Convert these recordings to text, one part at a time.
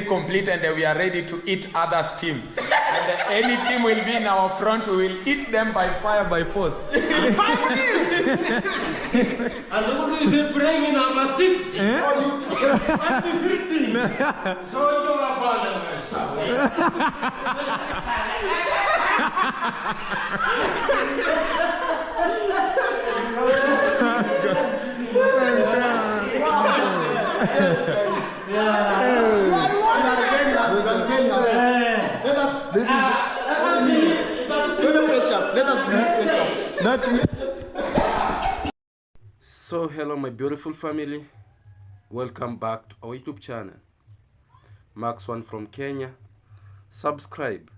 Complete, and we are ready to eat others' team. And any team will be in our front, we will eat them by fire, by force. And look, is it bringing number 6? So you So hello my beautiful family, welcome back to our YouTube channel. Max One from Kenya. Subscribe,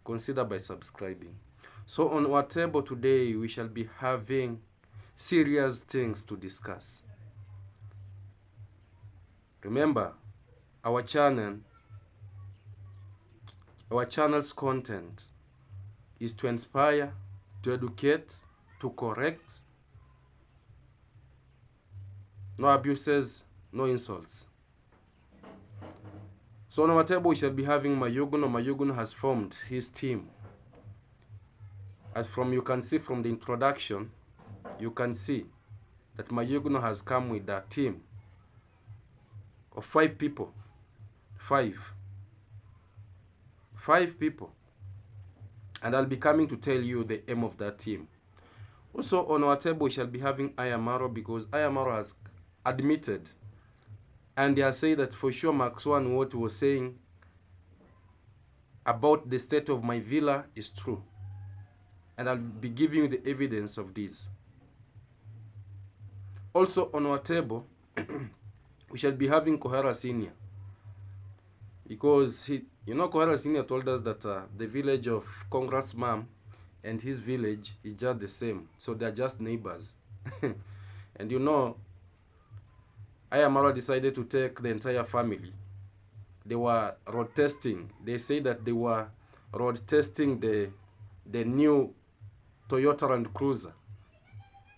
consider by subscribing. So on our table today we shall be having serious things to discuss. Remember, our channel's content is to inspire, to educate, to correct. No abuses, no insults. So on our table we shall be having Mayuguno. Mayuguno has formed his team. As you can see from the introduction, you can see that Mayuguno has come with a team of 5 people. 5 people. And I'll be coming to tell you the aim of that team. Also on our table we shall be having Ayamaro, because Ayamaro has admitted and they are saying that for sure Max One, what he was saying about the state of my villa is true. And I'll be giving you the evidence of this. Also on our table we shall be having Coher Sior, because Coher Sior told us that the village of Congrats Mom and his village is just the same, so they're just neighbors. And Ayamaro decided to take the entire family. They were road testing. They say that they were road testing the new Toyota Land Cruiser.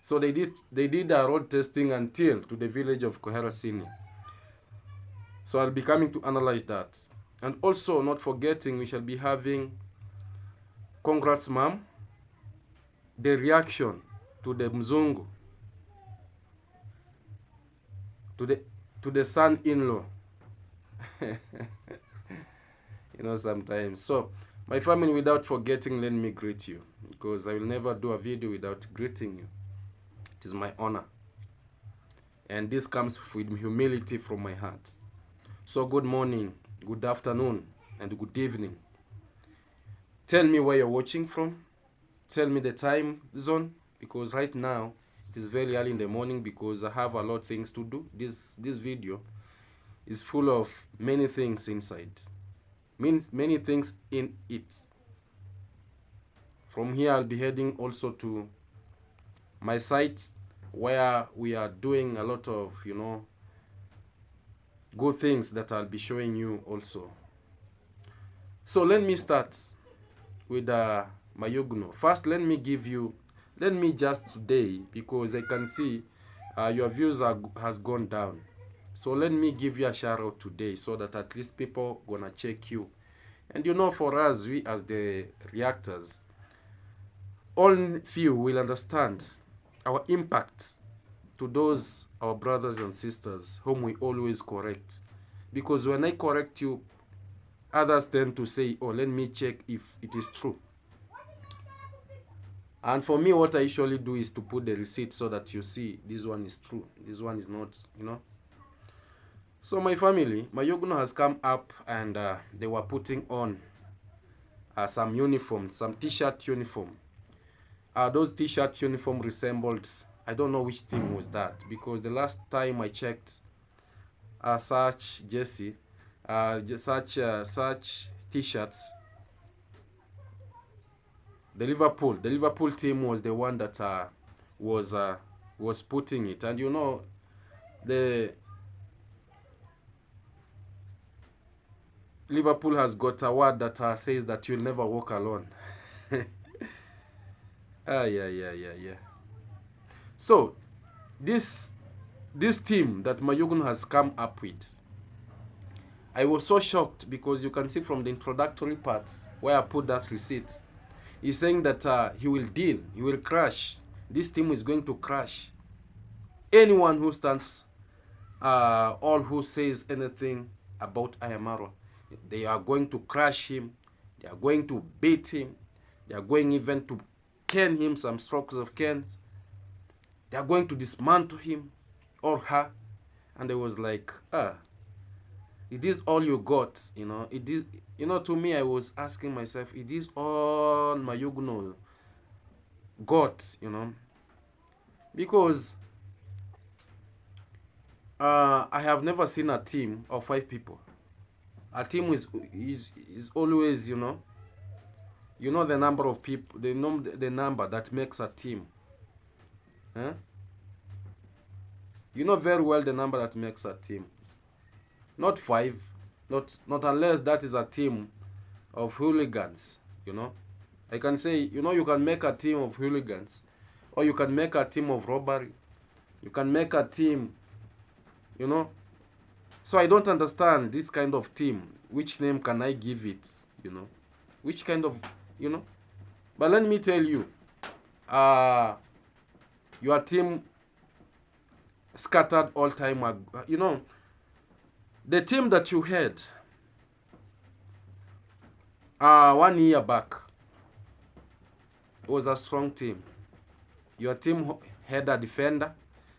So they did a road testing until to the village of Coher Sior. So I'll be coming to analyze that. And also, not forgetting, we shall be having Congrats Mom, the reaction to the Mzungu, to the son-in-law. Sometimes. So my family, without forgetting, let me greet you, because I will never do a video without greeting you. It is my honor, and this comes with humility from my heart. So good morning, good afternoon, and good evening. Tell me where you're watching from. Tell me the time zone, because right now it is very early in the morning, because I have a lot of things to do. This video is full of many things inside. Many things in it. From here I'll be heading also to my site, where we are doing a lot of good things that I'll be showing you also. So let me start with mayuguno. First, let me just today, because I can see your views has gone down. So let me give you a shout out today, so that at least people gonna check you. And for us, we as the reactors, all few will understand our impact to those our brothers and sisters whom we always correct. Because when I correct you, others tend to say, oh, let me check if it is true. And for me, what I usually do is to put the receipt, so that you see this one is true, this one is not, So my family, mayuguno has come up and they were putting on some uniforms, some t-shirt uniform. Those t-shirt uniform resembled, I don't know which team was that, because the last time I checked such jersey, such t-shirts, the Liverpool team was the one that was putting it. And you know, the Liverpool has got a word that says that you'll never walk alone. Yeah. So this team that mayuguno has come up with, I was so shocked, because you can see from the introductory parts where I put that receipt, he's saying that he will crush. This team is going to crush anyone who stands, all who says anything about Ayamaro. They are going to crush him. They are going to beat him. They are going even to cane him some strokes of canes. They are going to dismantle him or her. And I was like, it is all you got, you know. It is, you know, to me, I was asking myself, it is all mayuguno got, you know, because I have never seen a team of 5 people. A team is always, you know the number of people, the number that makes a team. Huh? You know very well the number that makes a team. Not 5, not unless that is a team of hooligans, you know. I can say, you know, you can make a team of hooligans, or you can make a team of robbery. You can make a team, you know. So I don't understand this kind of team. Which name can I give it, you know? Which kind of, you know? But let me tell you, your team scattered all time, you know. The team that you had 1 year back was a strong team. Your team had a defender,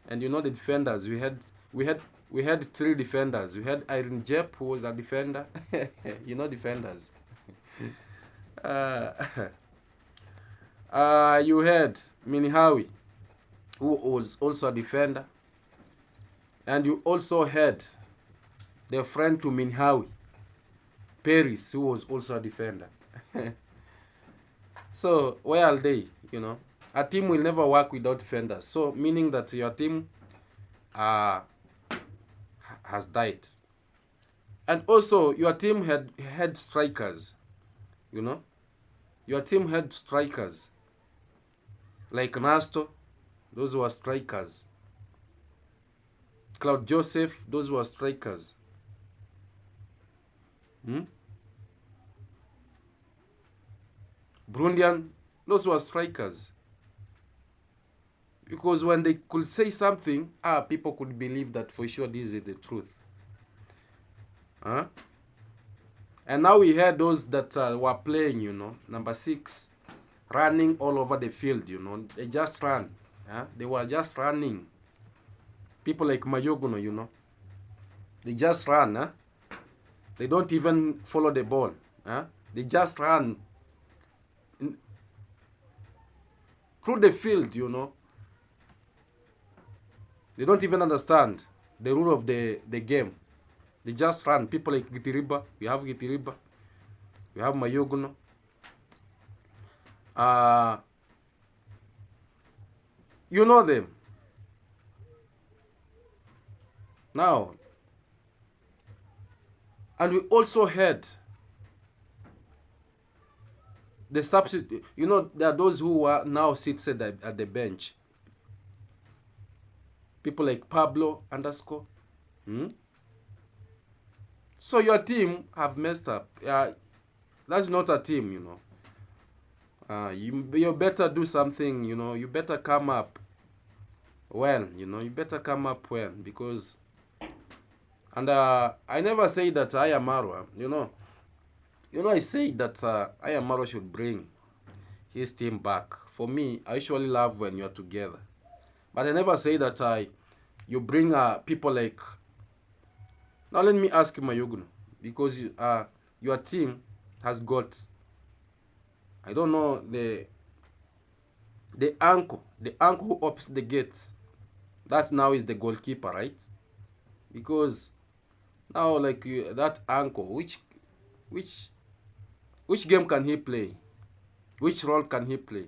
and you know the defenders. We had 3 defenders. We had Iron Jep, who was a defender. You know defenders. You had Minihawi, who was also a defender, and you also had the friend to Minhawi, Paris, who was also a defender. So where are they? You know, a team will never work without defenders. So meaning that your team has died. And also your team had strikers. You know, your team had strikers like Nasto, those were strikers. Claude Joseph, those were strikers. Brundian, those were strikers. Because when they could say something, people could believe that for sure this is the truth. And now we had those that were playing, you know, number 6, running all over the field, you know. They just ran. They were just running. People like mayuguno, you know. They just run. They don't even follow the ball. They just run through the field, you know. They don't even understand the rule of the game. They just run. People like Gitiriba. We have Gitiriba. We have mayuguno. You know them. Now, and we also had the substitute. You know, there are those who are now sits at the bench. People like Pablo underscore. So your team have messed up. That's not a team, you know. You better do something, you know. You better come up well, you know. You better come up well, because, and I never say that Ayamaro, you know, I say that Ayamaro should bring his team back. For me, I usually love when you're together. But I never say that you bring people like Now let me ask you, mayuguno, because your team has got, I don't know, the uncle who opens the gate. That now is the goalkeeper, right? Because now, like that uncle, which game can he play? Which role can he play?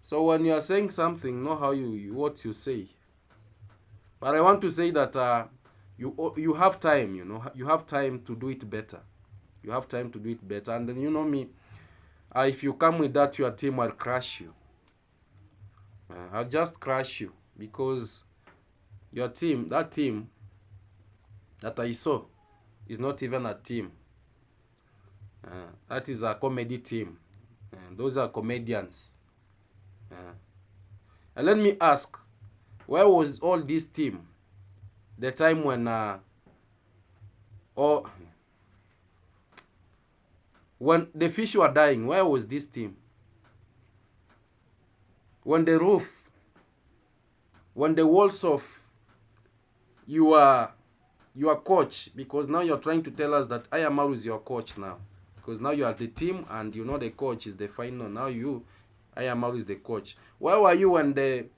So when you are saying something, know how what you say. But I want to say that you have time. You know, you have time to do it better. You have time to do it better. And then you know me, if you come with that, your team will crush you. I'll just crush you because your team, that team that I saw, is not even a team. That is a comedy team. Those are comedians. And let me ask, where was all this team the time when the fish were dying? Where was this team? When the walls of your coach, because now you're trying to tell us that Ayamaro is your coach now, because now you are the team and you know the coach is the final. Now Ayamaro is the coach. Where were you when the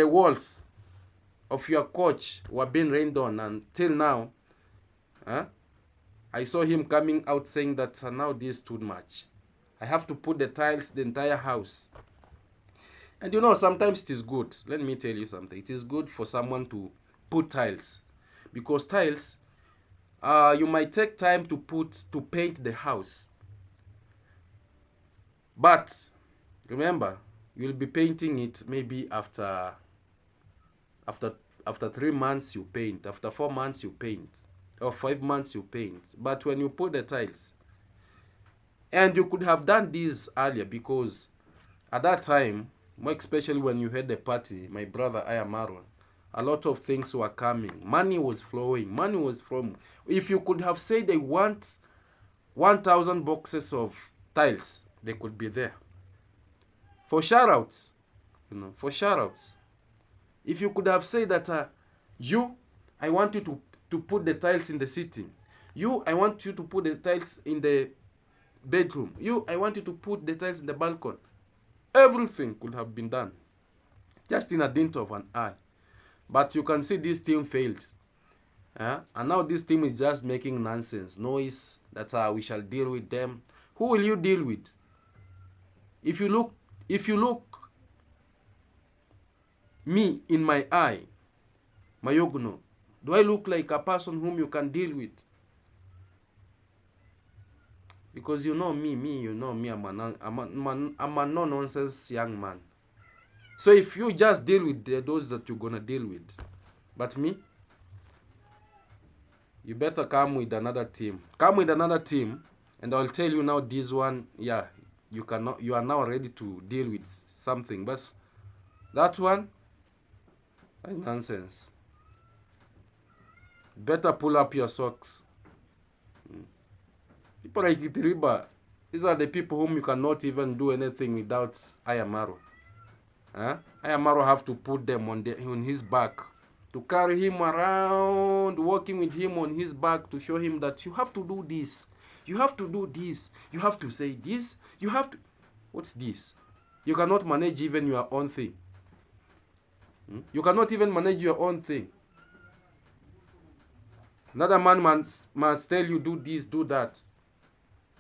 walls of your coach were being rained on? Until now, I saw him coming out saying that now this is too much. I have to put the tiles, the entire house. And you know, sometimes it is good. Let me tell you something. It is good for someone to put tiles, because tiles, you might take time to paint the house. But remember, you'll be painting it maybe after 3 months you paint, after 4 months you paint, or 5 months you paint. But when you put the tiles, and you could have done this earlier, because at that time, more especially when you had the party, my brother Ayamaro, a lot of things were coming. Money was flowing. Money was flowing. If you could have said they want 1,000 boxes of tiles, they could be there. For shoutouts, you know, for shoutouts. If you could have said that, I want you to put the tiles in the sitting. I want you to put the tiles in the bedroom. I want you to put the tiles in the balcony. Everything could have been done, just in a dint of an eye. But you can see this team failed. And now this team is just making nonsense, noise, that we shall deal with them. Who will you deal with? If you look me in my eye, mayuguno, do I look like a person whom you can deal with? Because you know me, I'm a no-nonsense young man. So if you just deal with those that you're gonna deal with, but me, you better come with another team. Come with another team, and I'll tell you now this one, yeah, you are now ready to deal with something. But that one, that's nonsense. Better pull up your socks. People like Itiriba, these are the people whom you cannot even do anything without Ayamaro. Ayamaro have to put them on his back, to carry him around, walking with him on his back, to show him that you have to do this, you have to do this, you have to say this, you have to... What's this? You cannot manage even your own thing. You cannot even manage your own thing. Another man must tell you, do this, do that.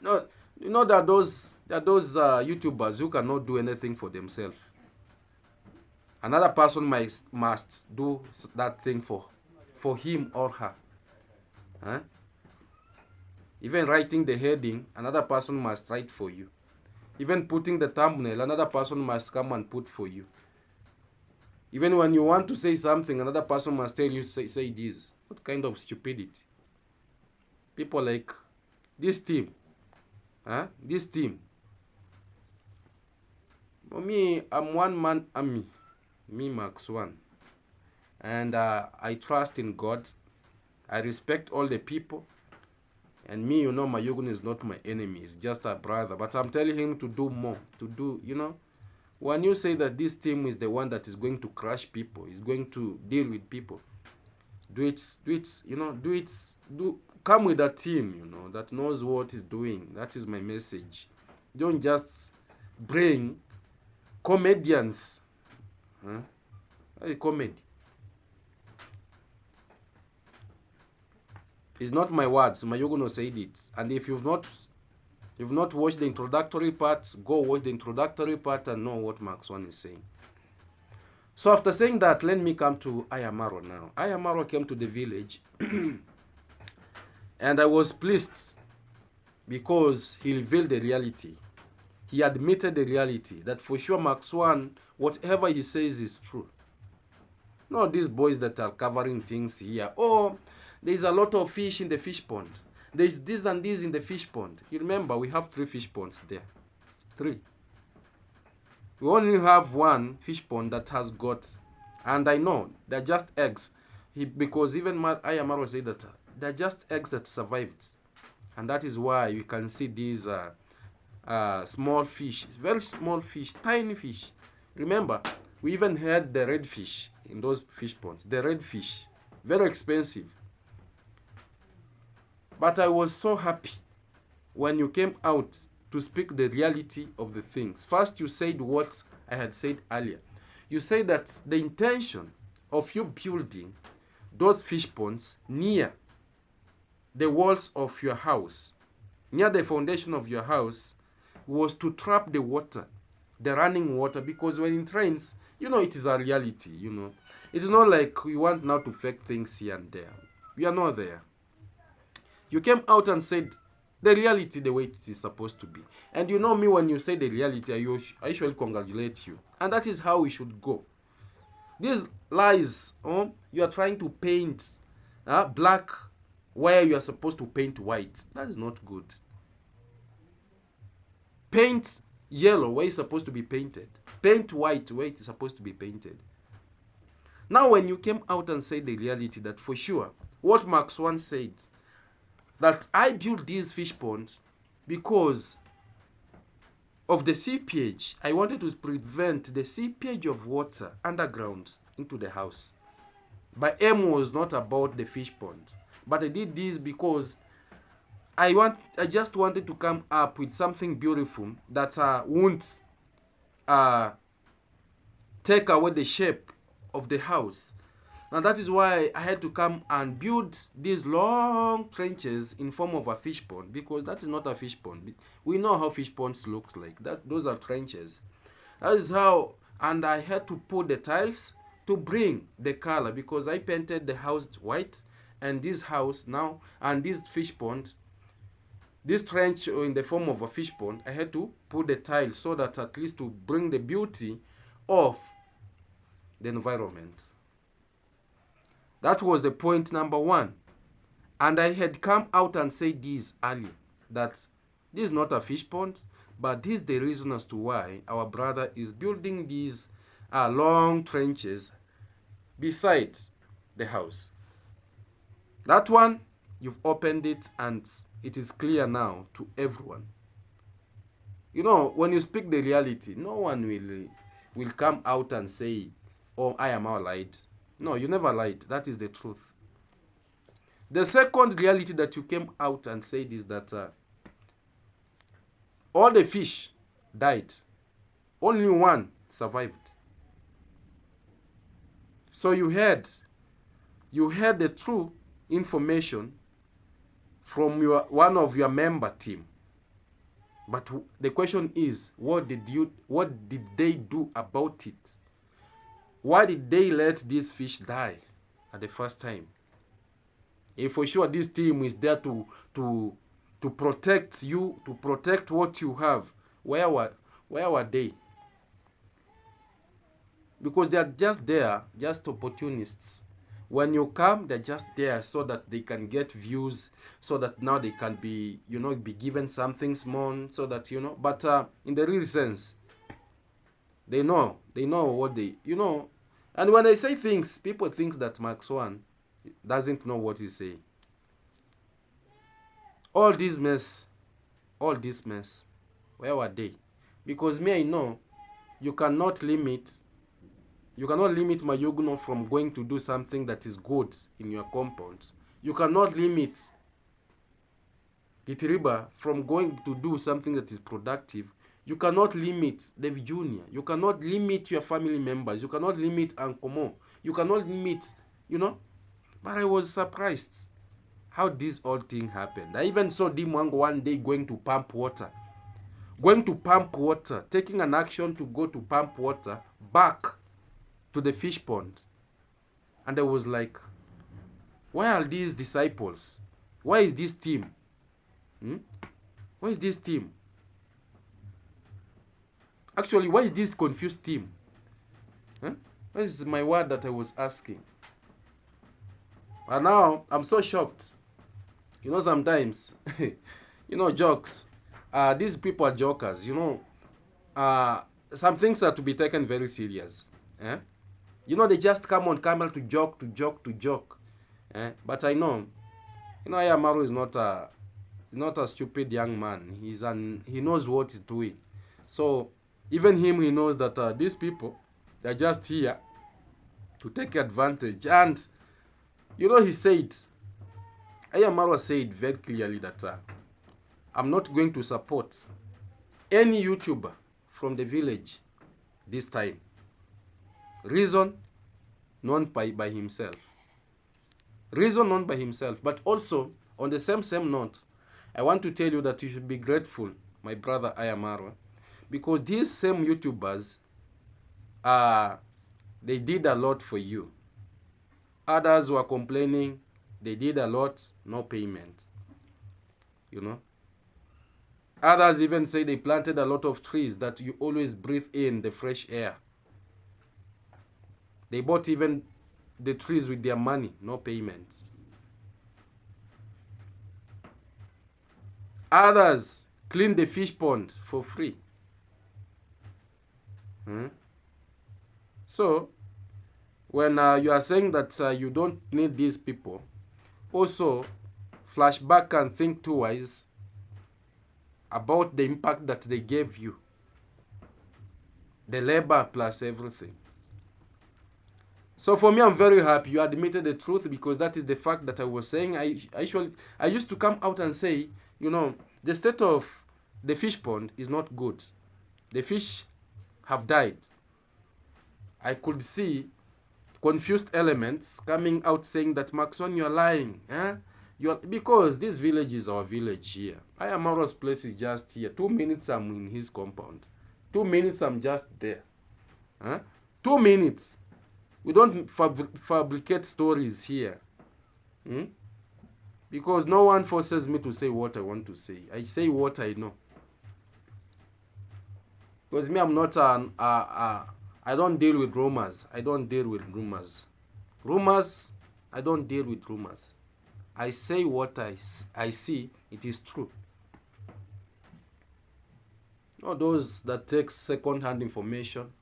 No, you know that those YouTubers who cannot do anything for themselves. Another person must do that thing for him or her. Even writing the heading, another person must write for you. Even putting the thumbnail, another person must come and put for you. Even when you want to say something, another person must tell you, say this. What kind of stupidity? People like this team. This team. For me, I'm one man army. Me, Max One. And I trust in God. I respect all the people. And me, you know, mayuguno is not my enemy. It's just a brother. But I'm telling him to do more. To do, you know. When you say that this team is the one that is going to crush people, is going to deal with people, Come with a team, you know, that knows what is doing. That is my message. Don't just bring comedians. Huh? Hey, comedy. It's not my words. Mayuguno said it. And if you've not watched the introductory part, go watch the introductory part and know what Max 1 is saying. So after saying that, let me come to Ayamaro now. Ayamaro came to the village and I was pleased because he revealed the reality. He admitted the reality that for sure Max 1, whatever he says is true. Not these boys that are covering things here. Oh, there's a lot of fish in the fish pond. There's this and this in the fish pond. You remember, we have 3 fish ponds there. 3. We only have 1 fish pond that has got, and I know, they're just eggs. Because even Ayamaro said that they're just eggs that survived. And that is why you can see these small fish, very small fish, tiny fish. Remember, we even had the red fish in those fish ponds. The red fish, very expensive. But I was so happy when you came out to speak the reality of the things. First, you said what I had said earlier. You said that the intention of you building those fish ponds near the walls of your house, near the foundation of your house, was to trap the water, the running water, because when it rains, you know, it is a reality, you know. It is not like we want now to fake things here and there. We are not there. You came out and said the reality the way it is supposed to be. And you know me, when you say the reality, I usually congratulate you. And that is how we should go. These lies, you are trying to paint black where you are supposed to paint white. That is not good. Paint yellow where it's supposed to be painted. Paint white where it is supposed to be painted. Now when you came out and said the reality that for sure, what Max 1 said, that I built these fish ponds because of the seepage. I wanted to prevent the seepage of water underground into the house. My aim was not about the fish pond, but I did this because I just wanted to come up with something beautiful that won't take away the shape of the house. And that is why I had to come and build these long trenches in form of a fish pond, because that is not a fish pond. We know how fish ponds looks like. Those are trenches. That is how, and I had to put the tiles to bring the color, because I painted the house white, and this house now, and this fish pond, this trench in the form of a fish pond, I had to put the tiles so that at least to bring the beauty of the environment. That was the point number 1. And I had come out and said this earlier, that this is not a fish pond, but this is the reason as to why our brother is building these long trenches beside the house. That one, you've opened it and it is clear now to everyone. You know, when you speak the reality, no one will come out and say, oh, Ayamaro lied. No, you never lied. That is the truth. The second reality that you came out and said is that all the fish died. Only 1 survived. So you had the true information from one of your member team. But the question is, what did they do about it? Why did they let these fish die at the first time? If for sure this team is there to protect you, to protect what you have, where were they? Because they are just there, just opportunists. When you come, they're just there so that they can get views, so that now they can be, be given something small, so that, but in the real sense, they know what they, And when I say things, people think that Max 1 doesn't know what he's saying. All this mess, where were they? Because me, I know you cannot limit You cannot limit mayuguno from going to do something that is good in your compound. You cannot limit Gitiriba from going to do something that is productive. You cannot limit David Jr. You cannot limit your family members. You cannot limit Uncle Mo. You cannot limit, you know. But I was surprised how this whole thing happened. I even saw Dimwango one day going to pump water. Going to pump water, taking an action to go to pump water back to the fish pond. And I was like, why are these disciples? Why is this team? Why is this team? Actually, why is this confused team? What is my word that I was asking? And now, I'm so shocked. You know, sometimes, you know, jokes. These people are jokers, you know. Some things are to be taken very serious. You know, they just come on camera to joke. But I know, you know, Ayamaro is not a stupid young man. He knows what he's doing. So, even him, he knows that these people, they're just here to take advantage. And, you know, Ayamaro said very clearly that I'm not going to support any YouTuber from the village this time. Reason known by himself. Reason known by himself. But also, on the same note, I want to tell you that you should be grateful, my brother Ayamaro, because these same YouTubers, they did a lot for you. Others were complaining, they did a lot, no payment. You know? Others even say they planted a lot of trees that you always breathe in the fresh air. They bought even the trees with their money, no payment. Others cleaned the fish pond for free. So, when you are saying that you don't need these people, also flash back and think twice about the impact that they gave you. The labor plus everything. So for me, I'm very happy you admitted the truth, because that is the fact that I was saying. I used to come out and say, you know, the state of the fish pond is not good. The fish have died. I could see confused elements coming out saying that, Maxon, you're lying. Because this village is our village here. Ayamaro's place is just here. 2 minutes I'm in his compound. 2 minutes I'm just there. 2 minutes. We don't fabricate stories here. Because no one forces me to say what I want to say. I say what I know. Because me, I'm not I don't deal with rumors. I don't deal with rumors. I don't deal with rumors. I say what I see, it is true. Not those that take second-hand information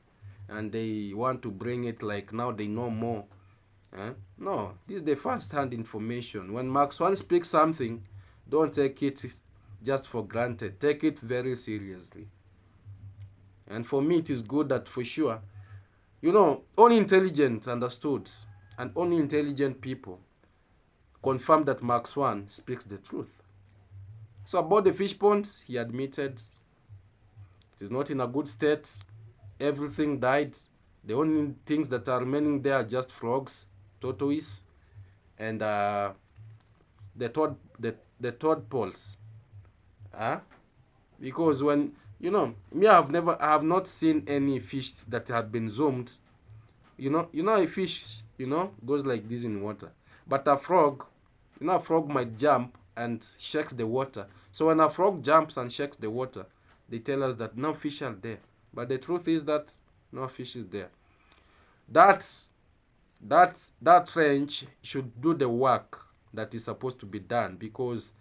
and they want to bring it like now they know more. No, this is the first-hand information. When Max One speaks something, don't take it just for granted. Take it very seriously. And for me, it is good that for sure, you know, only intelligent understood and only intelligent people confirm that Max One speaks the truth. So about the fish pond, he admitted it is not in a good state. Everything died. The only things that are remaining there are just frogs, tortoise, and the tadpoles. Because when, you know, me, I have not seen any fish that have been zoomed. You know a fish, you know, goes like this in water. But a frog, you know, a frog might jump and shakes the water. So when a frog jumps and shakes the water, they tell us that no fish are there. But the truth is that no fish is there. That trench should do the work that is supposed to be done, because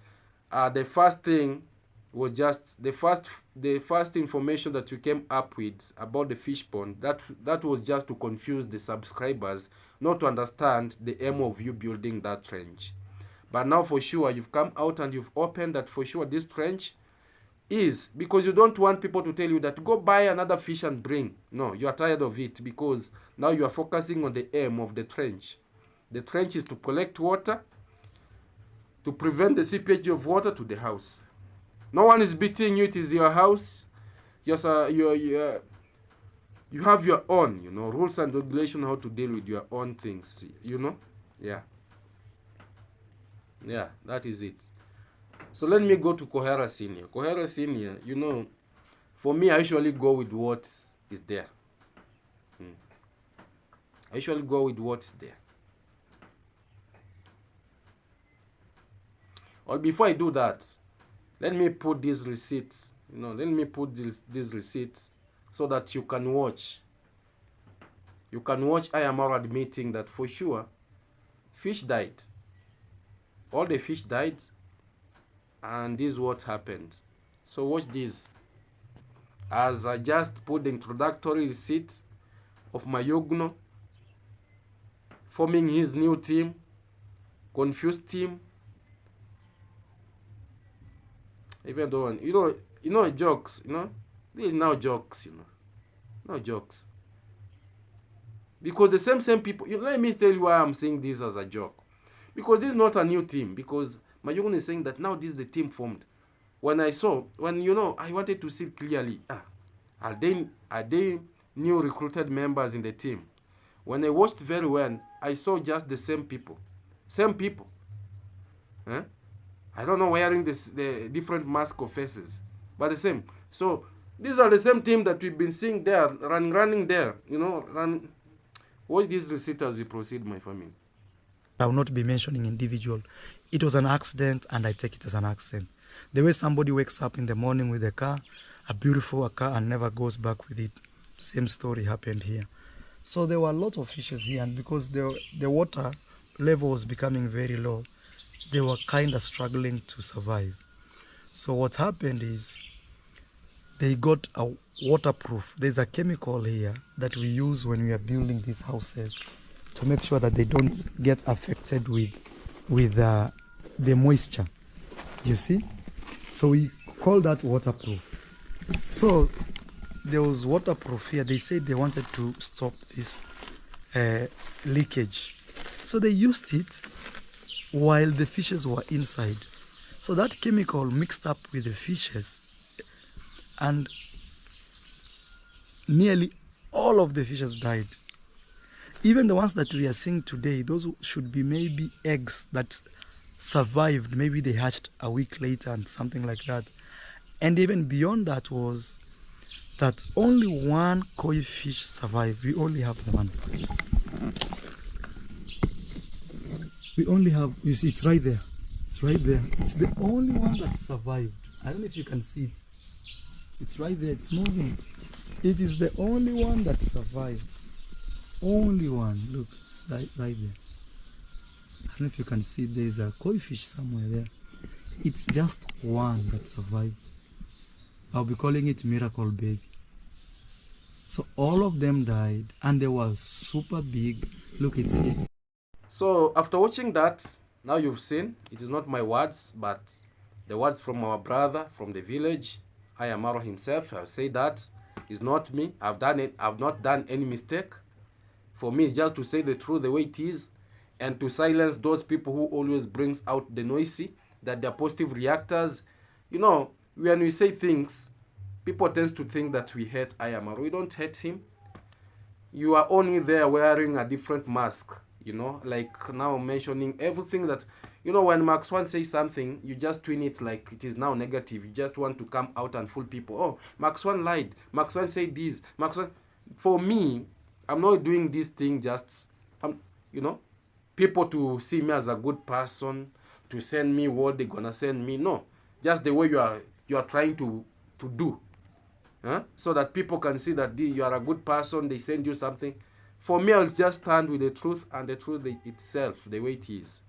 the first thing was just the first information that you came up with about the fish pond. That was just to confuse the subscribers, not to understand the aim of you building that trench. But now for sure you've come out and you've opened that for sure this trench is because you don't want people to tell you that go buy another fish and bring. No, you are tired of it because now you are focusing on the aim of the trench. The trench is to collect water, to prevent the seepage of water to the house. No one is beating you. It is your house. Yes, you have your own, rules and regulations how to deal with your own things, Yeah. Yeah, that is it. So let me go to Coher Sior. Coher Sior, for me, I usually go with what is there. I usually go with what is there. Or before I do that, let me put these receipts, let me put these receipts so that you can watch. You can watch Ayamaro admitting that for sure, fish died. All the fish died, and this is what happened. So watch this. As I just put the introductory receipt of mayuguno forming his new team, confused team. Even though, jokes, this is now jokes, no jokes. Because the same people, let me tell you why I'm saying this as a joke. Because this is not a new team. Because mayuguno is saying that now this is the team formed. When I wanted to see clearly, are they new recruited members in the team? When I watched very well, I saw just the same people. Same people. I don't know, wearing the different mask of faces, but the same. So these are the same team that we've been seeing there, running there, Watch these receipts as we proceed, my family. I will not be mentioning individual. It was an accident, and I take it as an accident. The way somebody wakes up in the morning with a car, a beautiful car, and never goes back with it. Same story happened here. So there were a lot of fishes here, and because the water level was becoming very low, they were kind of struggling to survive. So what happened is they got a waterproof. There's a chemical here that we use when we are building these houses to make sure that they don't get affected with the moisture. You see? So we call that waterproof. So there was waterproof here. They said they wanted to stop this leakage. So they used it while the fishes were inside. So that chemical mixed up with the fishes, and nearly all of the fishes died. Even the ones that we are seeing today, those should be maybe eggs that survived. Maybe they hatched a week later and something like that. And even beyond that was that only one koi fish survived. We only have one. We only have, you see, it's right there. It's right there. It's the only one that survived. I don't know if you can see it. It's right there. It's moving. It is the only one that survived. Only one. Look, it's right there. I don't know if you can see. There is a koi fish somewhere there. It's just one that survived. I'll be calling it Miracle Baby. So all of them died, and they were super big. Look, it's here. So after watching that, now you've seen, it is not my words, but the words from our brother from the village, Ayamaro himself. I'll say that is not me. I've done it. I've not done any mistake. For me, it's just to say the truth the way it is, and to silence those people who always brings out the noisy, that they're positive reactors. When we say things, people tend to think that we hate Ayamaro. We don't hate him. You are only there wearing a different mask. Like now mentioning everything that, when Max One says something, you just twin it like it is now negative. You just want to come out and fool people. Oh, Max One lied. Max One said this. Max One. For me, I'm not doing this thing just, people to see me as a good person, to send me what they're gonna send me. No, just the way you are trying to do, so that people can see that you are a good person. They send you something. For me, I'll just stand with the truth and the truth itself, the way it is.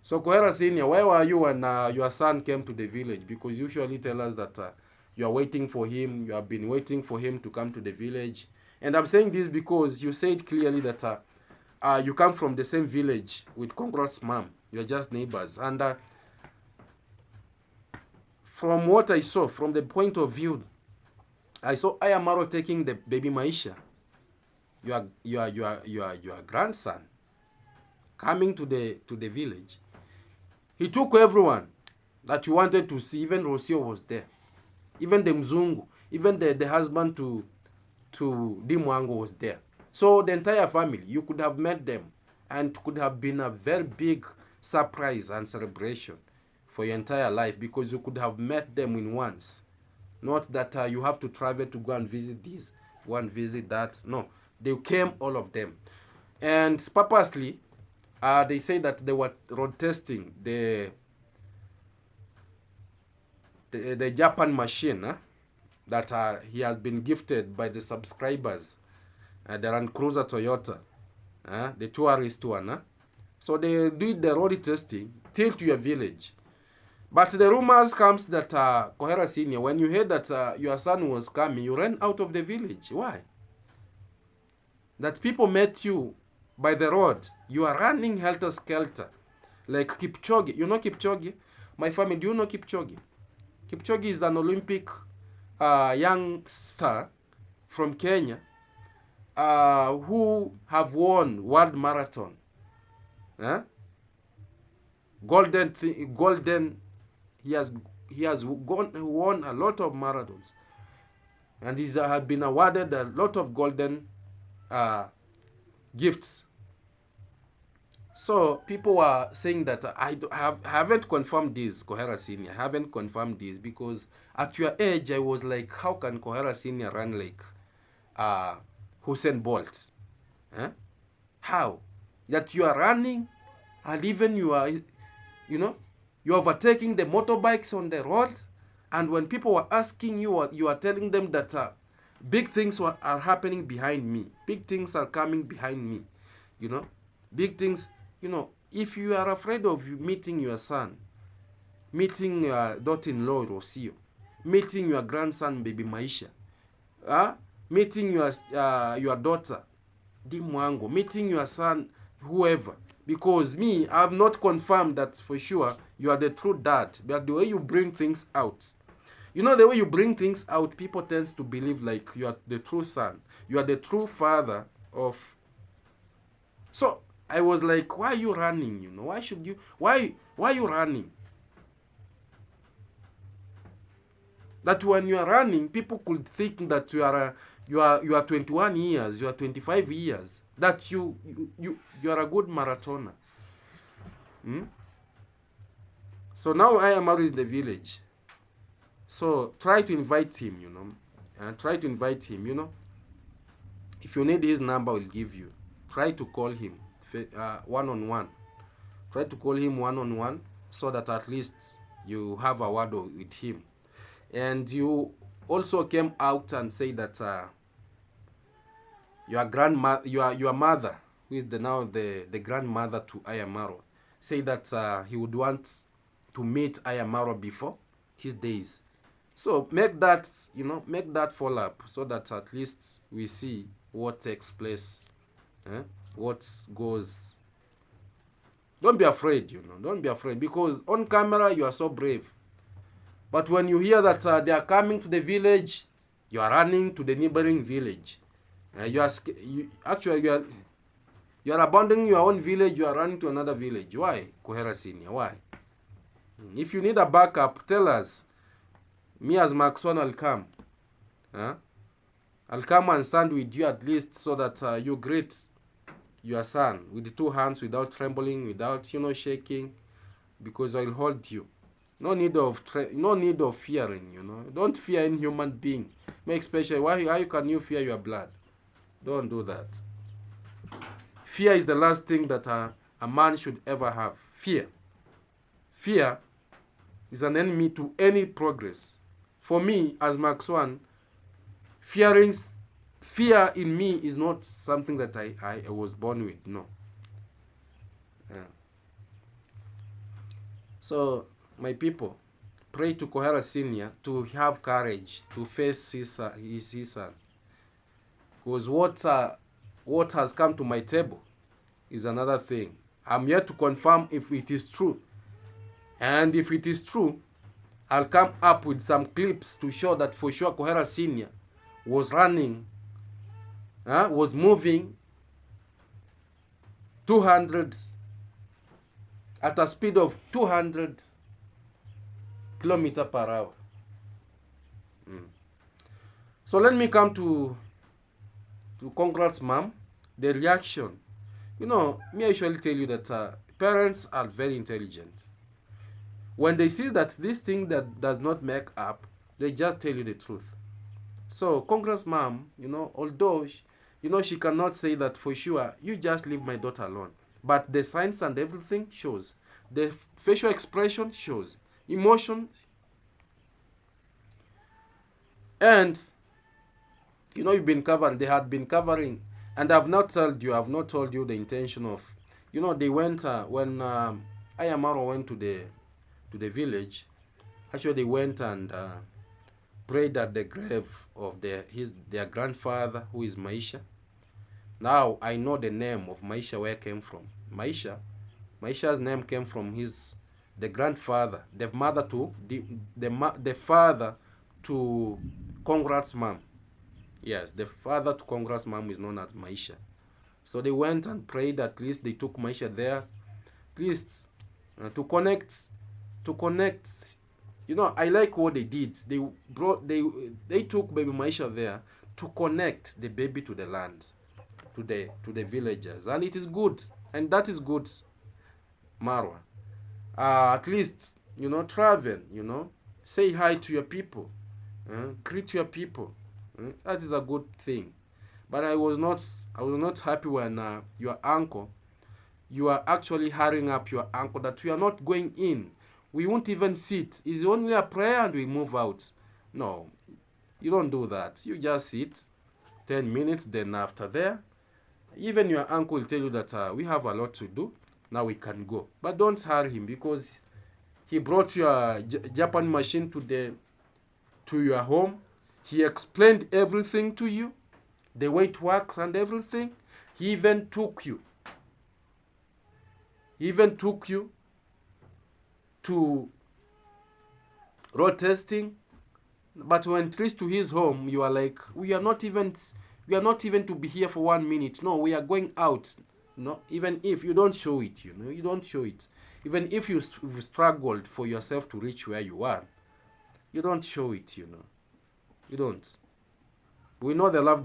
So, Coher Sior, where were you when your son came to the village? Because you usually tell us that you are waiting for him, you have been waiting for him to come to the village. And I'm saying this because you said clearly that you come from the same village with Congress mom. You're just neighbors. And from what I saw, from the point of view, I saw Ayamaro taking the baby Maisha, your grandson, coming to the village. He took everyone that you wanted to see. Even Rosio was there. Even the Mzungu, even the husband to Dimwango was there. So the entire family, you could have met them, and it could have been a very big surprise and celebration for your entire life, because you could have met them in once. Not that you have to travel to go and visit this, go and visit that. No, they came, all of them. And purposely, they say that they were road testing the Japan machine that he has been gifted by the subscribers, the Land Cruiser Toyota, the tourist one. So they did the road testing till to your village. But the rumors comes that Coher Sior, when you heard that your son was coming, you ran out of the village. Why? That people met you by the road. You are running helter-skelter. Like Kipchoge. You know Kipchoge? My family, do you know Kipchoge? Kipchoge is an Olympic young star from Kenya who have won world marathon. Golden. He has won a lot of marathons, and he has been awarded a lot of golden gifts. So people were saying that I haven't confirmed this, Coher Sior. I haven't confirmed this because at your age I was like, how can Coher Sior run like Usain Bolt? How? That you are running, and even you are, you're overtaking the motorbikes on the road, and when people were asking you, you are telling them that big things are happening behind me. Big things are coming behind me. Big things. If you are afraid of meeting your son, meeting your daughter-in-law Rosio, meeting your grandson baby Maisha, meeting your daughter Dimwango, meeting your son whoever, because me, I have not confirmed that for sure you are the true dad, but the way you bring things out, the way you bring things out, people tend to believe like you are the true son, you are the true father of. So I was like, why are you running? Why should you? Why are you running? That when you are running, people could think that you are 21 years, you are 25 years, that you are a good marathoner. So now Ayamaro is the village. So try to invite him, and try to invite him, If you need his number, I'll give you. Try to call him one-on-one. Try to call him one-on-one so that at least you have a word with him. And you also came out and say that your mother, who is now the grandmother to Ayamaro, say that he would want to meet Ayamaro before his days. So make that, make that fall up so that at least we see what takes place, what goes. Don't be afraid, don't be afraid, because on camera you are so brave. But when you hear that they are coming to the village, you are running to the neighboring village. You are abandoning your own village, you are running to another village. Why, Coher Sior? Why? If you need a backup, tell us. Me as Maxon, I'll come. I'll come and stand with you at least so that you greet your son with the two hands, without trembling, without shaking, because I'll hold you. No need of fearing. Don't fear any human being. Make special. Why can you fear your blood? Don't do that. Fear is the last thing that a man should ever have. Fear. Fear is an enemy to any progress. For me, as Maxwan, fear in me is not something that I was born with. No. So, my people, pray to Coher Sior to have courage to face his son. Because what has come to my table is another thing. I'm yet to confirm if it is true. And if it is true, I'll come up with some clips to show that for sure Coher Senior was running, was moving 200 at a speed of 200 kilometers per hour. So let me come to Congrats mom, the reaction. You know, me I usually tell you that parents are very intelligent. When they see that this thing that does not make up, they just tell you the truth. So Congrats mom, you know, although she cannot say that for sure, you just leave my daughter alone. But the signs and everything shows. The facial expression shows. Emotion. And, you know, you've been covering, they had been covering. And I've not told you the intention of, you know, they went, when Ayamaro went to the village, actually they went and prayed at the grave of their grandfather, who is Maisha. Now I know the name of Maisha, where it came from. Maisha's name came from the grandfather, the mother to the father to Congrats mom. Yes, the father to Congrats mom is known as Maisha. So they went and prayed. At least they took Maisha there, at least to connect. You know, I like what they did. They took baby Maisha there to connect the baby to the land, to the villagers, and it is good, and that is good, Marwa. At least, you know, travel, you know, say hi to your people, greet your people. That is a good thing. But I was not happy when your uncle, you are actually hurrying up your uncle that we are not going in. We won't even sit. It's only a prayer and we move out. No, you don't do that. You just sit 10 minutes, then after there, even your uncle will tell you that we have a lot to do. Now we can go. But don't hurry him, because he brought your Japan machine to your home. He explained everything to you, the way it works and everything. He even took you. To road testing. But when it reached to his home, you are like, we are not even to be here for 1 minute. No, we are going out. No, even if you don't show it, you know, you don't show it. Even if you've struggled for yourself to reach where you are, you don't show it, you know. You don't. We know the life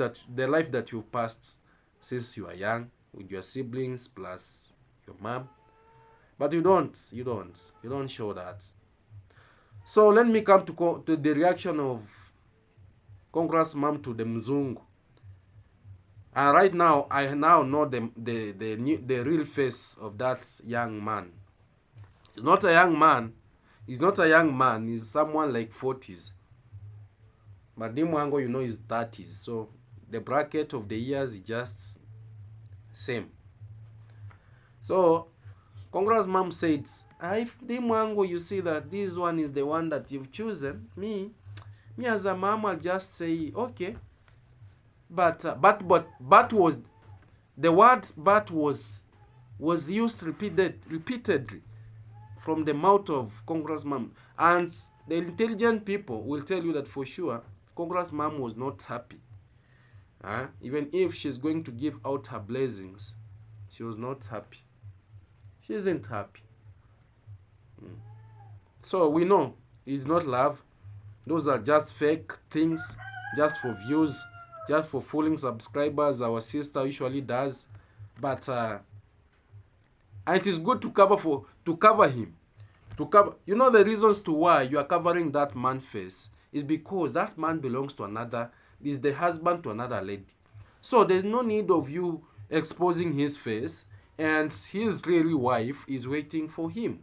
that you've passed since you are young, with your siblings plus your mom. But you don't show that. So let me come to the reaction of Congrats mom to the Mzungu. And right now, I now know the real face of that young man. He's not a young man. He's someone like 40s. But Dimwango, you know, is 30s. So the bracket of the years is just same. So Congrats mom said, if Dimwango, you see that this one is the one that you've chosen, me as a mom, I'll just say, okay. But was the word but was used repeatedly from the mouth of Congrats mom. And the intelligent people will tell you that for sure Congrats mom was not happy. Even if she's going to give out her blessings, she was not happy. She isn't happy. So we know it's not love. Those are just fake things, just for views, just for fooling subscribers. Our sister usually does. But and it is good to cover him. You know the reasons to why you are covering that man's face is because that man belongs to another, is the husband to another lady. So there's no need of you exposing his face, and his real wife is waiting for him.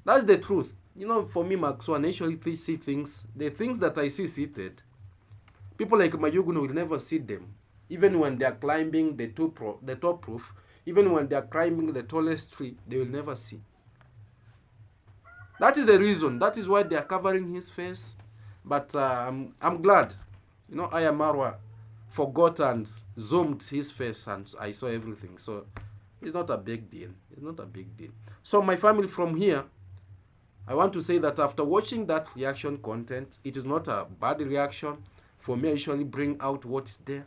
That's the truth. You know, for me, Maxwan, I usually see things, the things that I see seated, people like mayuguno will never see them. Even when they are climbing the top roof, even when they are climbing the tallest tree, they will never see. That is the reason. That is why they are covering his face. But I'm glad. You know, Ayamaro forgot and zoomed his face, and I saw everything. So it's not a big deal. It's not a big deal. So my family from here, I want to say that after watching that reaction content, it is not a bad reaction. For me, I usually bring out what's there.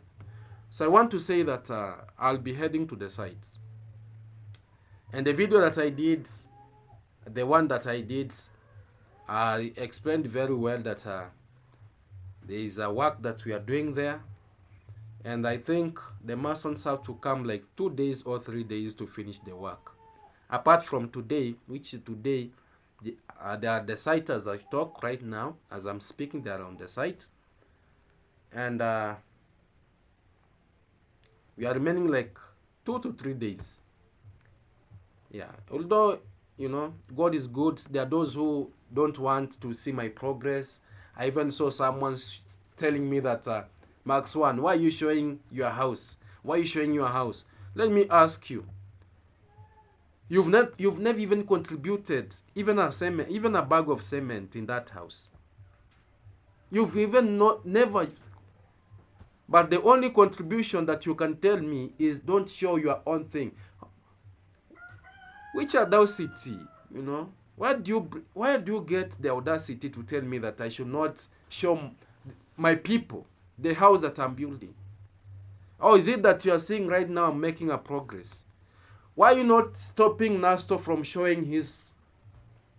So I want to say that I'll be heading to the site. And the video that I did, the one that I did, I explained very well that there is a work that we are doing there. And I think the Masons have to come like 2 days or 3 days to finish the work. Apart from today, which is today, they are the site as I talk right now. As I'm speaking, they are on the site. And we are remaining like 2 to 3 days. Yeah, although, you know, God is good. There are those who don't want to see my progress. I even saw someone telling me that, Max One, why are you showing your house? Why are you showing your house? Let me ask you. You've never even contributed even a bag of cement in that house. You've even never. But the only contribution that you can tell me is don't show your own thing. Which audacity, you know? Why do you get the audacity to tell me that I should not show my people the house that I'm building? Or is it that you are seeing right now I'm making a progress? Why are you not stopping Nasto from showing his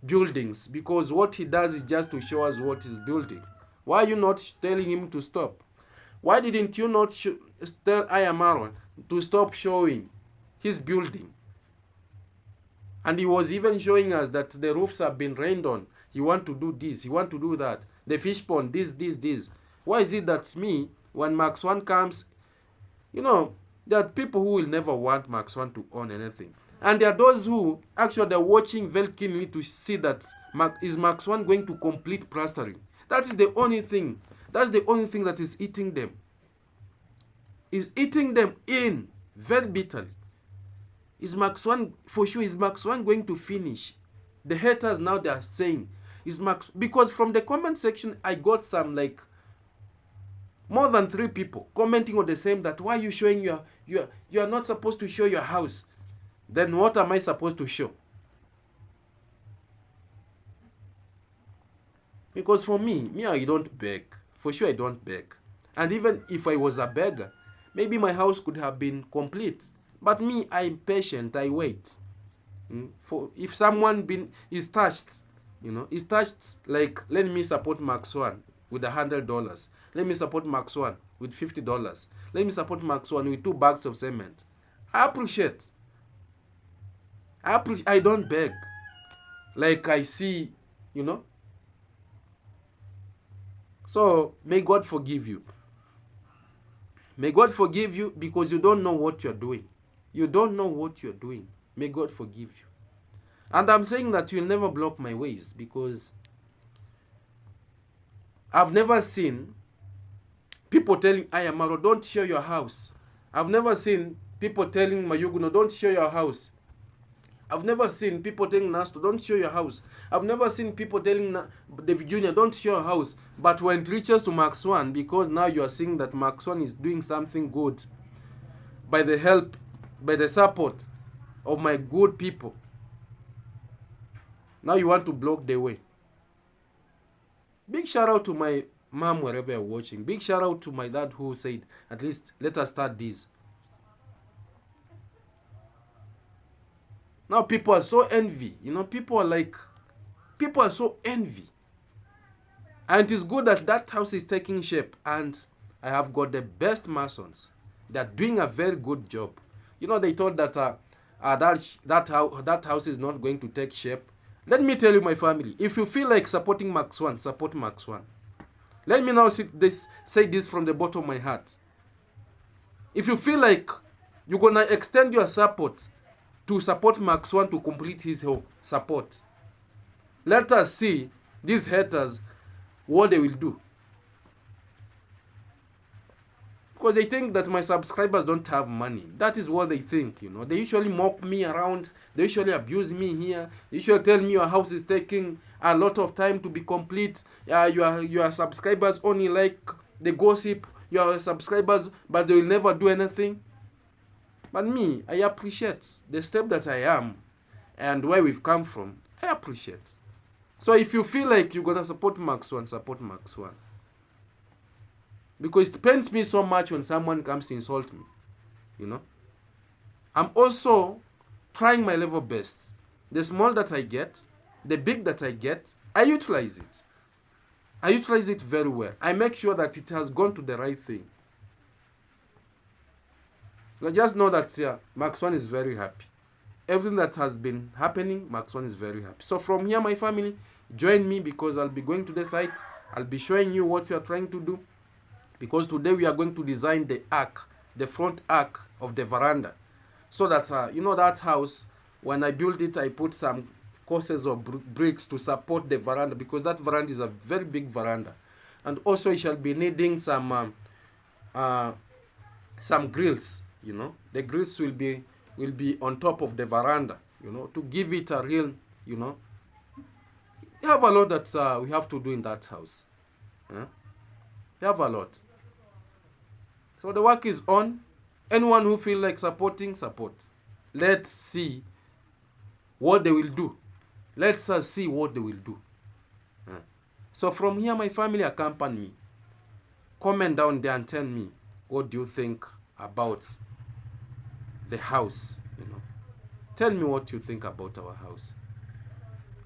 buildings? Because what he does is just to show us what he's building. Why are you not telling him to stop? Why didn't you not tell Ayamaro to stop showing his building? And he was even showing us that the roofs have been rained on. You want to do this, you want to do that. The fish pond, this. Why is it that me, when Max One comes, you know, there are people who will never want Max One to own anything. And there are those who actually are watching very keenly to see that is Max One going to complete plastering. That is the only thing. That's the only thing that is eating them. Is eating them in very bitterly. Is Max One, for sure, is Max One going to finish? The haters now they are saying, is Max, because from the comment section I got some like more than 3 people commenting on the same that why are you showing you are not supposed to show your house. Then what am I supposed to show? Because for me I don't beg. For sure I don't beg. And even if I was a beggar, maybe my house could have been complete. But me, I'm patient, I wait. For if someone is touched, you know, is touched, like, let me support Max One with $100. Let me support Max One with $50. Let me support Max One with 2 bags of cement. I appreciate. I don't beg. Like I see, you know. So, may God forgive you. May God forgive you because you don't know what you're doing. You don't know what you're doing. May God forgive you. And I'm saying that you'll never block my ways because I've never seen people telling Ayamaro, don't show your house. I've never seen people telling Mayuguno, don't show your house. I've never seen people telling Nasto, don't show your house. I've never seen people telling David Jr., don't show your house. But when it reaches to Max One, because now you are seeing that Max One is doing something good by the help, by the support of my good people, now you want to block the way. Big shout out to my mom wherever you're watching. Big shout out to my dad who said, at least let us start this. Now people are so envy. You know, people are so envy. And it is good that that house is taking shape. And I have got the best masons. They are doing a very good job. You know, they thought that that house is not going to take shape. Let me tell you, my family, if you feel like supporting Max One, support Max One. Let me now say this from the bottom of my heart. If you feel like you're going to extend your support to support Max One to complete his support, let us see these haters, what they will do. Because they think that my subscribers don't have money. That is what they think, you know. They usually mock me around. They usually abuse me here. They usually tell me your house is taking a lot of time to be complete. Your subscribers only like the gossip. Your subscribers, but they will never do anything. But me, I appreciate the step that I am and where we've come from. I appreciate. So if you feel like you're gonna support Max One, support Max One. Because it pains me so much when someone comes to insult me. You know? I'm also trying my level best. The small that I get, the big that I get, I utilize it. I utilize it very well. I make sure that it has gone to the right thing. I just know that Max One is very happy. Everything that has been happening, Max One is very happy. So from here, my family, join me because I'll be going to the site. I'll be showing you what we are trying to do. Because today we are going to design the arc, the front arc of the veranda. So that, you know that house, when I built it, I put some courses of bricks to support the veranda because that veranda is a very big veranda. And also you shall be needing some grills, you know. The grills will be on top of the veranda, you know, to give it a real, you know. We have a lot that we have to do in that house. We have a lot. So the work is on. Anyone who feel like supporting, support. Let's see what they will do. Let's see what they will do. So from here, my family, accompany me. Comment down there and tell me what do you think about the house. You know, tell me what you think about our house.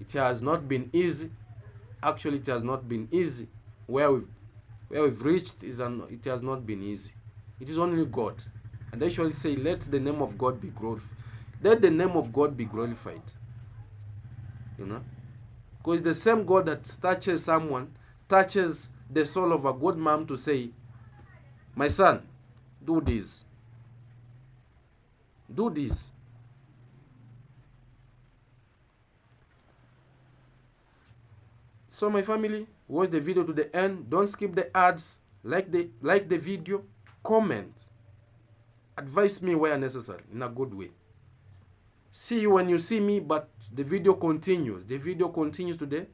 It has not been easy. Actually, it has not been easy. Where we've reached it has not been easy. It is only God. And I usually say, let the name of God be glorified. Let the name of God be glorified. You know? Because the same God that touches someone, touches the soul of a good mom to say, my son, do this. Do this. So my family, watch the video to the end. Don't skip the ads. Like the video. Comment. Advise me where necessary in a good way. See you when you see me, but the video continues. The video continues today.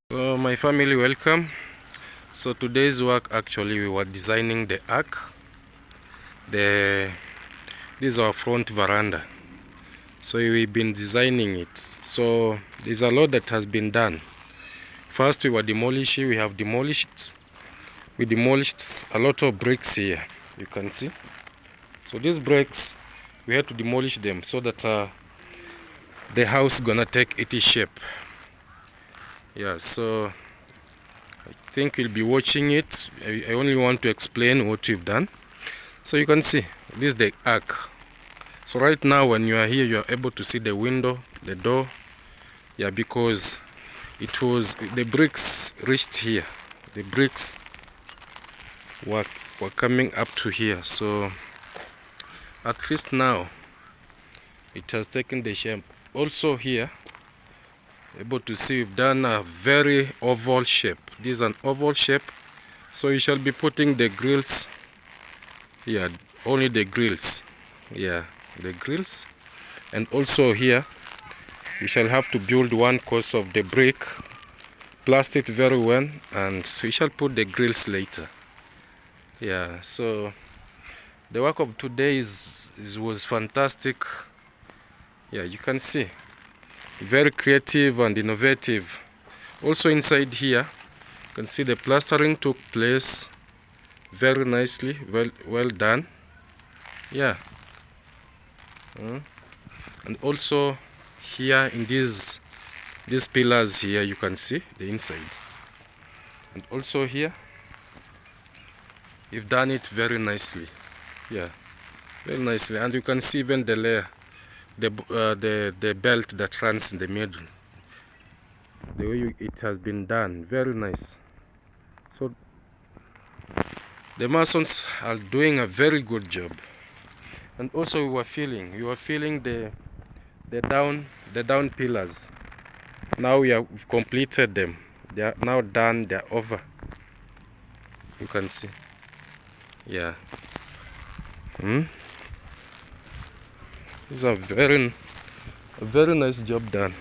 So my family, welcome. So today's work, actually we were designing the arc. This is our front veranda. So we've been designing it. So there's a lot that has been done. First we were demolishing. We have demolished. We demolished a lot of bricks here. You can see. So these bricks, we had to demolish them so that the house gonna take its shape. Yeah, so I think you'll be watching it. I only want to explain what we've done. So you can see, this is the arc. So right now when you are here, you are able to see the window, the door. Yeah, because it was the bricks reached here. The bricks were coming up to here, so at least now it has taken the shape. Also here, able to see we've done a very oval shape. This is an oval shape, so you shall be putting the grills. Yeah, only the grills. Yeah, the grills. And also here we shall have to build one course of the brick, blast it very well, and we shall put the grills later. Yeah, so the work of today was fantastic. Yeah, you can see, very creative and innovative. Also inside here, you can see the plastering took place very nicely, well done. Yeah. And also here in these pillars here, you can see the inside. And also here, you've done it very nicely. Yeah, very nicely. And you can see even the layer, the belt that runs in the middle, the way it has been done, very nice. So the masons are doing a very good job. And also you were feeling the down pillars. Now we've completed them. They are now done. They're over. You can see. Yeah. It's a very nice job done.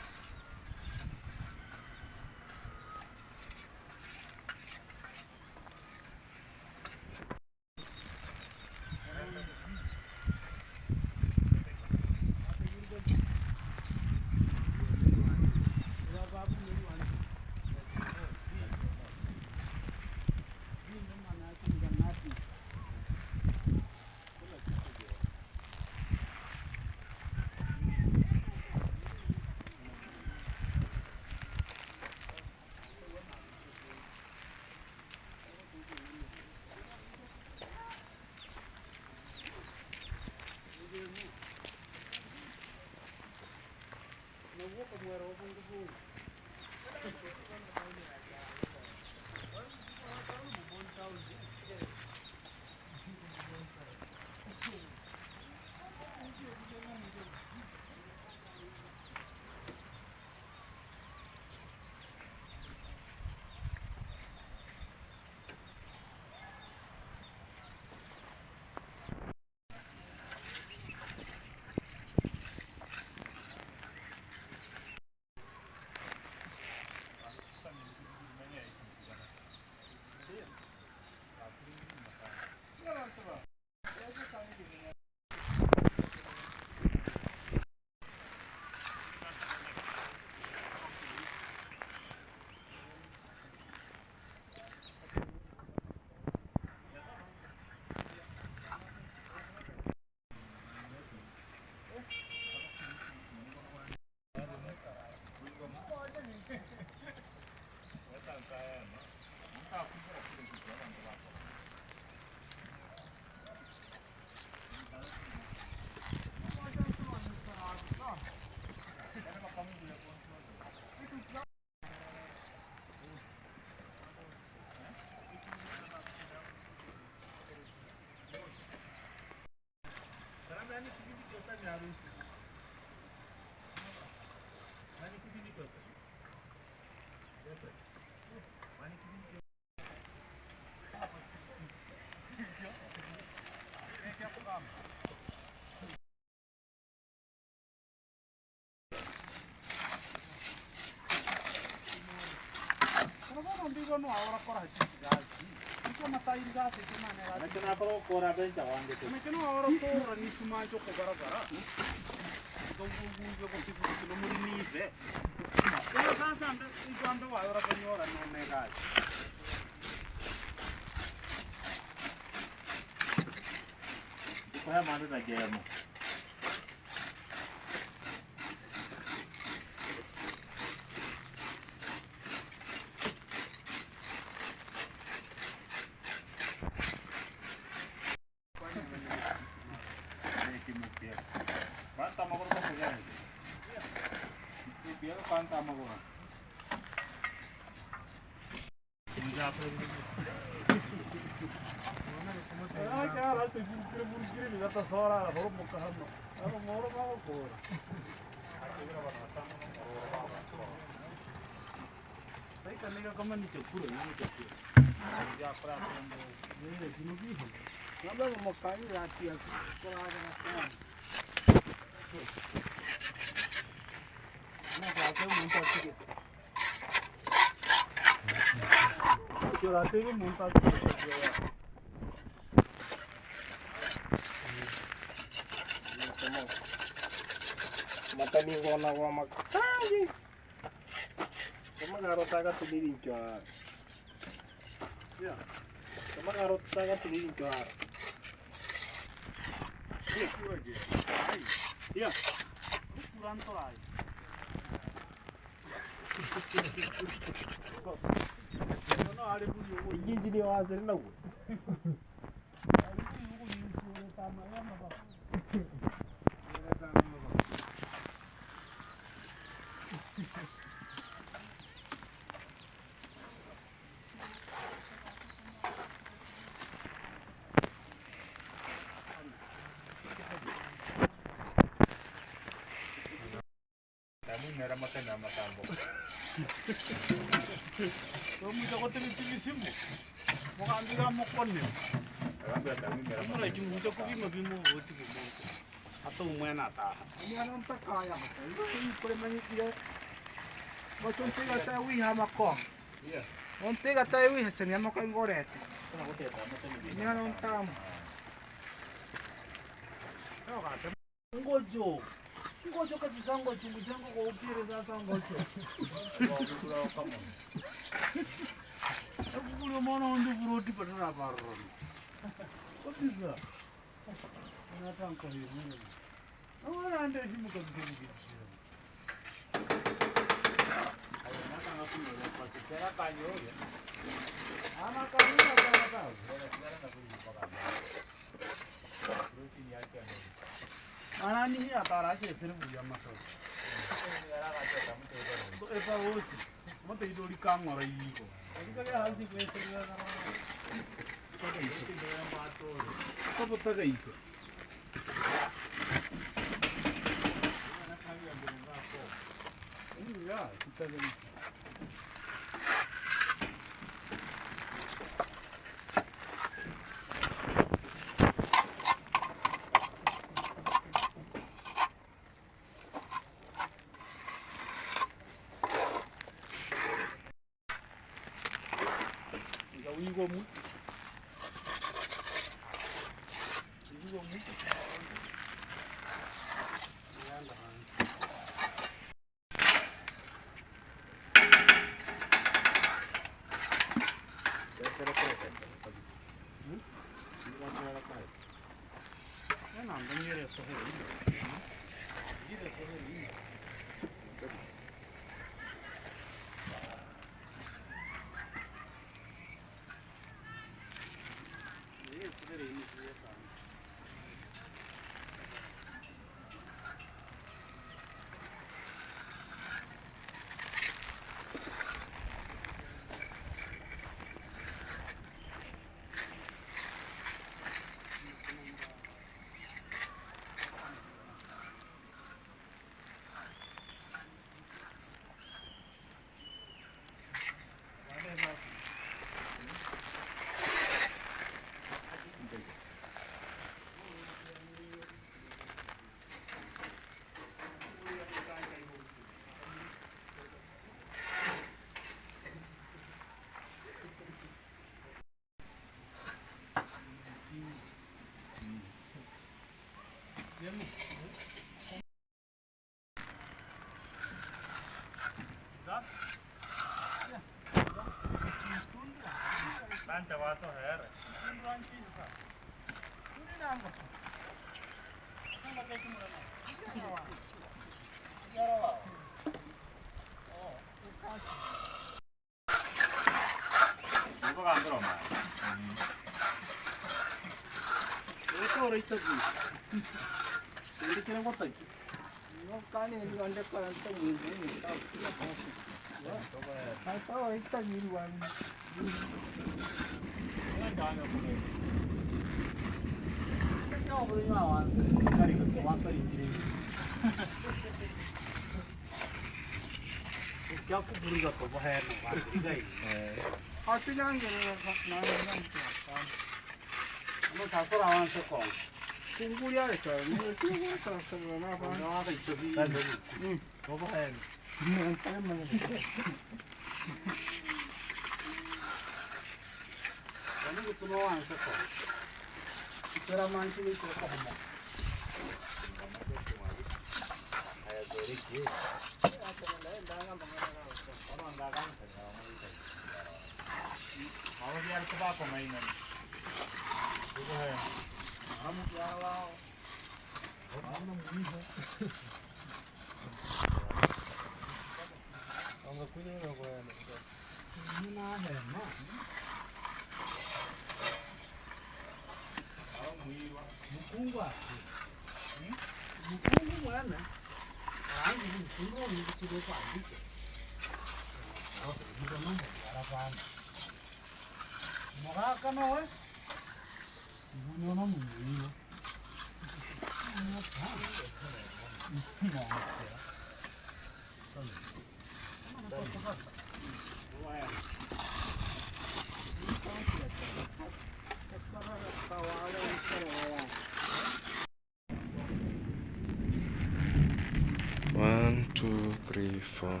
One, 2, 3, 4,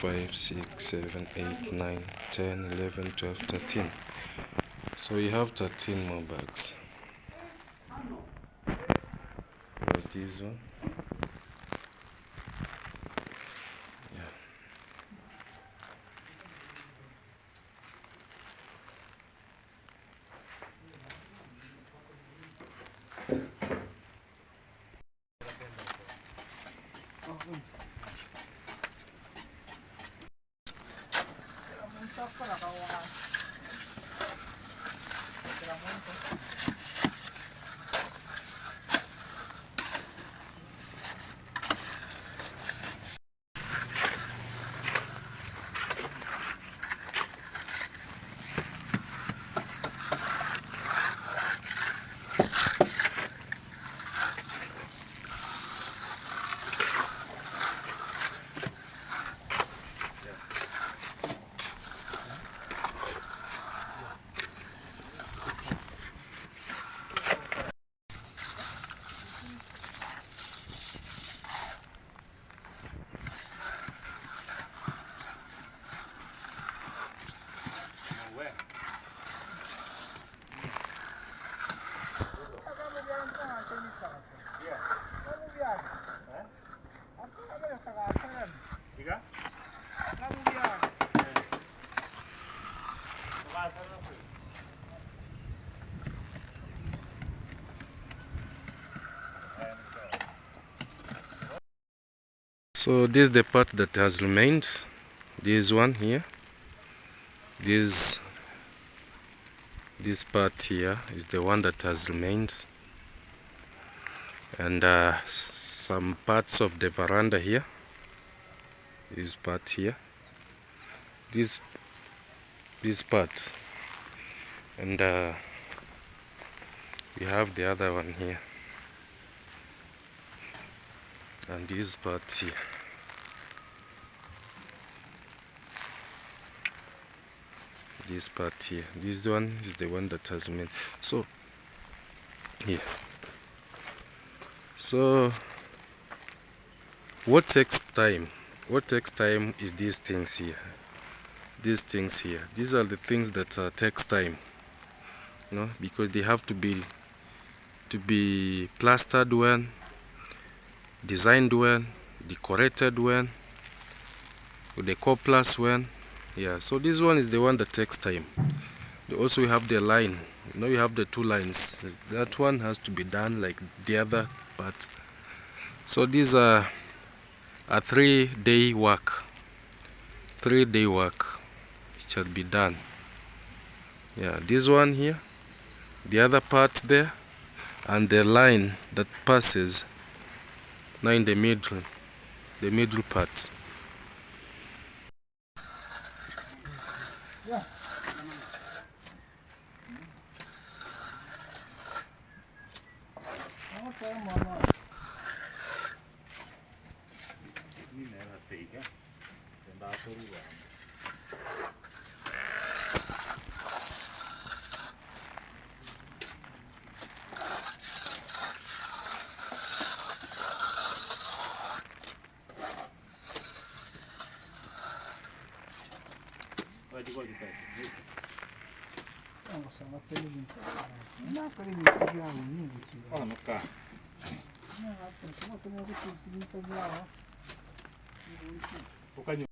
5, 6, 7, 8, 9, 10, 11, 12, 13. So you have 13 more bags. What's this one? Yeah. So this is the part that has remained. This one here. This part here is the one that has remained, and some parts of the veranda here. This part here. This part, and we have the other one here, and this part here. This part here, this one is the one that has remained. So here, so what takes time is these things here. These are the things that takes time, you know, because they have to be plastered well, designed well, decorated well, with the couplers well. Yeah, so this one is the one that takes time. Also, we have the line. You know, you have the two lines. That one has to be done like the other part. So these are a 3-day work. 3-day work. It shall be done. Yeah, this one here, the other part there, and the line that passes now in the middle part. Oh, no,